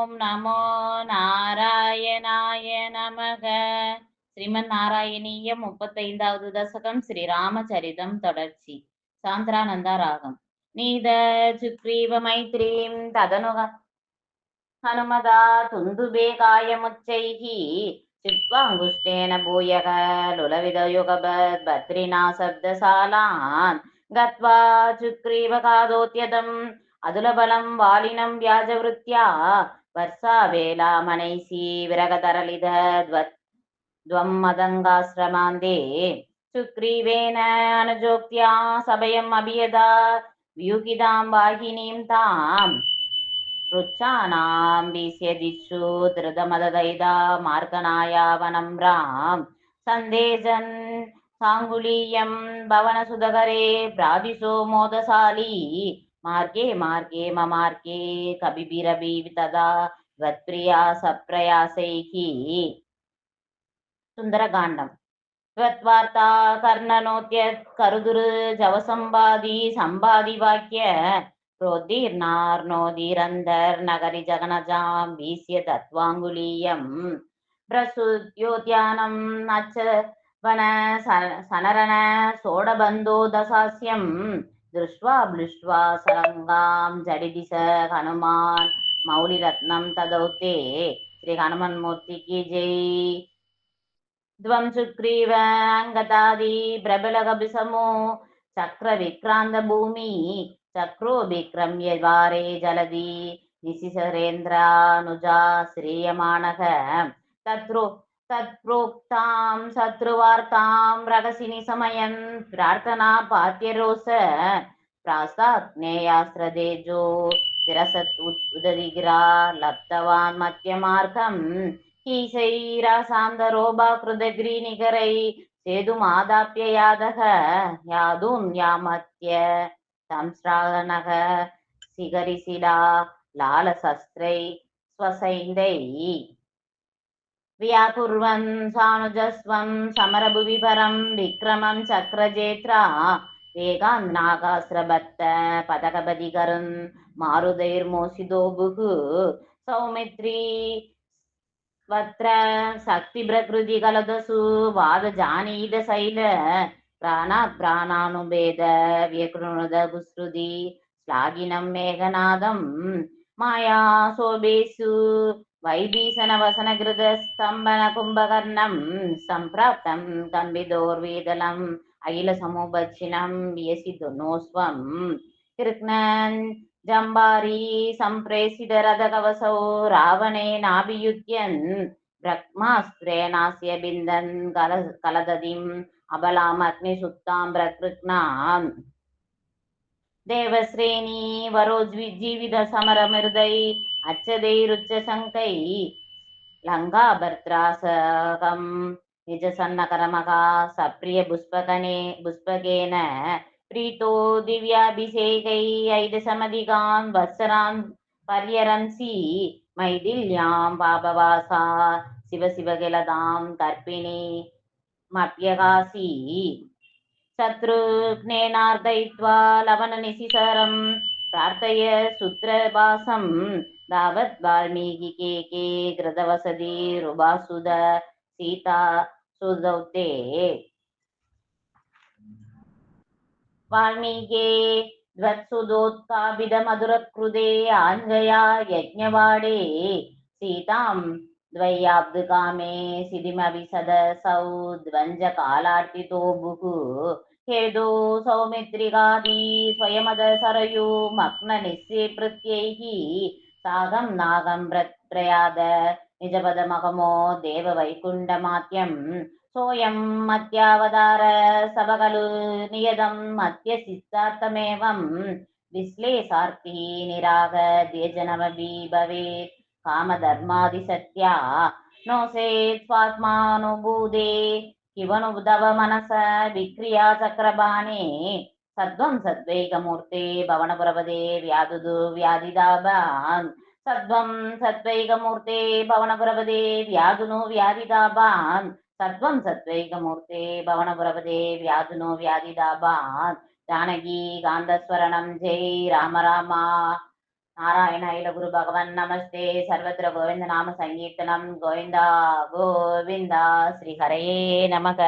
ஓம் நமோ நாராயணாய நமக. ஸ்ரீமன் நாராயணீயம் 35வது தசகம் ஸ்ரீராமச்சரிதம் தொடர்ச்சி. சாந்திரானந்தா ராகம். நீத சுக்ரீவ மைத்ரீம் ததனுக ஹனுமதா துந்துபேகாயமுச்சைஹி சித்வாங்குஷ்டேன பூயக லுலவிதயுகபத் பத்ரினா சப்தசாலான் கத்வா சுக்ரீவகாதோத்யதம் அதுலபலம் வாலினம் வியாஜவருத்யா வர்ஷா வேலா மனைசி விரகதரலித துவம் மதங்காஸ்ரமாந்தே சுக்ரீவேன அனுஜோக்தியா சபயம் அபியதா வியூகிதாம் வாகினீம் தாம் ருச்சானாம் வீஸ்யதிஷு திருதமததைதா மார்கநாயாவனம்ராம் சந்தேஜன் சாங்குலீயம் பவனசுதகரே பிராதிசோ மோதசாலி மார்கே மார்கே மமார்கே கபிபிரபி ததா வத்பிரியா சப்ரயாசைகி. சுந்தரகாண்டம். ஸ்வத்வார்த்தா கர்ணனோத்யத் கருதுரு ஜவசம்பாதி சம்பாதி வாக்கிய प्रोदीर्णार्नोदीरन्धर नगरी जगनजां वीस्य तत्वाङ्गुलीयं प्रसुद्योद्यानं नच वन सनरन सोडबन्धो दशास्यं दृष्ट्वा बृष्ट्वा सरङ्गां जडिदिश हनुमान् मौलिरत्नं तदौते श्री हनुमन्मूर्ति की जय. द्वं सुग्रीव अंगदादि प्रबलगभिसमो चक्र विक्रांत भूमि चक्रो विक्रम्य द्वारे जलधि निशिसरेन्द्रानुजा श्रीयमानः तत्प्रोक्तां शत्रुवार्तां रगसिनि समयन् प्रार्थना पात्यरोष प्रास्ताग्नेयास्त्रदेजो तिरसत् उदधिगिरा लब्धवान् मध्यमार्गम् ईशैरासान्दरोभाकृदग्रीनिकरै सेतुमादाप्य यादः यादून् यामत्य संश्रावणः शिखरिशिला लालशस्त्रै स्वसैन्दै व्याकुर्वन् सानुजस्वं समरभुवि परं विक्रमं चक्रजेत्रा वेगान् नागास्त्रबत्त पदकबदिकरन् मारुदैर्मोषितो सौमित्री वत्र शक्ति प्रकृति कलदसु वाद जानीद शैल प्राणात् प्राणानुभेद व्यकृणुद गुश्रुति श्लाघिनं मेघनादं माया शोभेषु वैभीषण वसन कृत स्तंभन कुंभकर्णं संप्राप्तं कंबिदोर्वेदलम् अखिल समुपच्छिन्नं व्यसितुनोस्वं कृष्णन् जम्बारी संप्रेषित रथकवसौ रावणेनाभियुध्यन् ब्रह्मास्त्रेणास्य बिन्दन् कलदधिम् अबलामग्निसुप्तां प्रकृत्नाम् देवश्रेणी वरो जीवित समरमृदै अच्छदैरुच्चशङ्कै लङ्काभर्त्रासकं निजसन्नकरमका सप्रिय पुष्पकेन प्रीतो दिव्याभिषेकै ऐदशमधिकान् वत्सरान् पर्यरंसि मैथिल्यां पापवासा शिव शिव किलतां तर्पिणी मप्यकासी शत्रुघ्नेनार्दयित्वा लवणनिशिसरं प्रार्थय सूत्रभासं तावत् वाल्मीकिके कृतवसति रुभासुद सीता सुदौते वाल्मीके द्वत्सुदोत्काभिदमधुरकृते आञ्जया यज्ञवाडे सीतां द्वय्याब्दकामे सिद्धिमभिसदसौ द्वन्द्वकालार्तितो भुः हेदो सौमित्रिकादि स्वयमद सरयू मग्ननिःसेपृत्यैः सागं नागं प्रयाद निजपदमगमो देववैकुण्ठमात्यं सोऽयं मत्यावतार सबकलु नियतं मत्य सिद्धार्थमेवं विश्लेषार्थी निरागद्यजनमपि भवेत् कामधर्मादिसत्या नो चेत् स्वात्मानुभूते किवनुदव मनस विक्रिया चक्रबाणे सद्वं सद्वैकमूर्ते भवनपुरपदे व्यादुदु व्याधिदाभान् सद्वं सद्वैकमूर्ते भवनपुरपदे व्याधुनो व्याधिदाभान् सद्वं सद्वैकमूर्ते भवनपुरपदे व्याधुनो व्याधिदाभान् जानकी कान्तस्वरणं जय राम राम नारायणाय गुरु भगवन् नमस्ते सर्वत्र गोविंद नाम संकीर्तनम गोविंदा गोविंदा श्री हरये नमः।